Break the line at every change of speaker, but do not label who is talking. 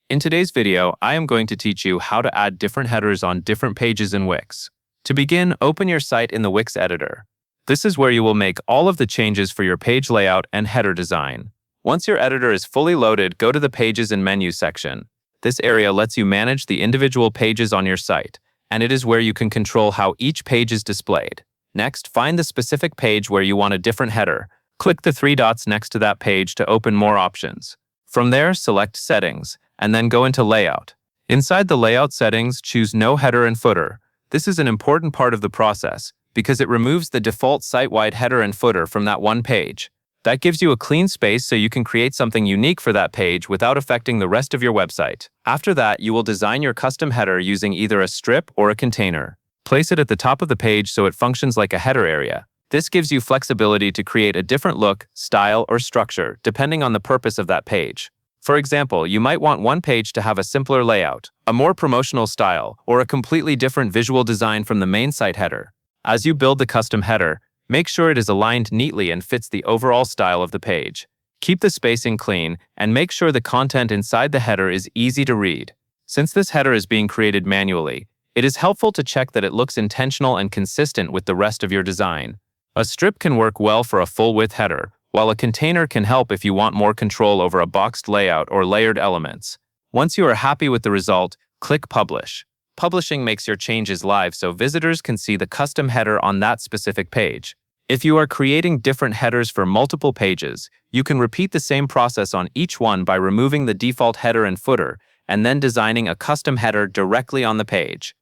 In today's video, I am going to teach you how to add different headers on different pages in Wix. To begin, open your site in the Wix editor. This is where you will make all of the changes for your page layout and header design. Once your editor is fully loaded, go to the Pages and Menu section. This area lets you manage the individual pages on your site, and it is where you can control how each page is displayed. Next, find the specific page where you want a different header. Click the three dots next to that page to open more options. From there, select Settings, and then go into Layout. Inside the Layout settings, choose No Header and Footer. This is an important part of the process because it removes the default site-wide header and footer from that one page. That gives you a clean space so you can create something unique for that page without affecting the rest of your website. After that, you will design your custom header using either a strip or a container. Place it at the top of the page so it functions like a header area. This gives you flexibility to create a different look, style, or structure depending on the purpose of that page. For example, you might want one page to have a simpler layout, a more promotional style, or a completely different visual design from the main site header. As you build the custom header, make sure it is aligned neatly and fits the overall style of the page. Keep the spacing clean and make sure the content inside the header is easy to read. Since this header is being created manually, it is helpful to check that it looks intentional and consistent with the rest of your design. A strip can work well for a full-width header, while a container can help if you want more control over a boxed layout or layered elements. Once you are happy with the result, click Publish. Publishing makes your changes live so visitors can see the custom header on that specific page. If you are creating different headers for multiple pages, you can repeat the same process on each one by removing the default header and footer, and then designing a custom header directly on the page.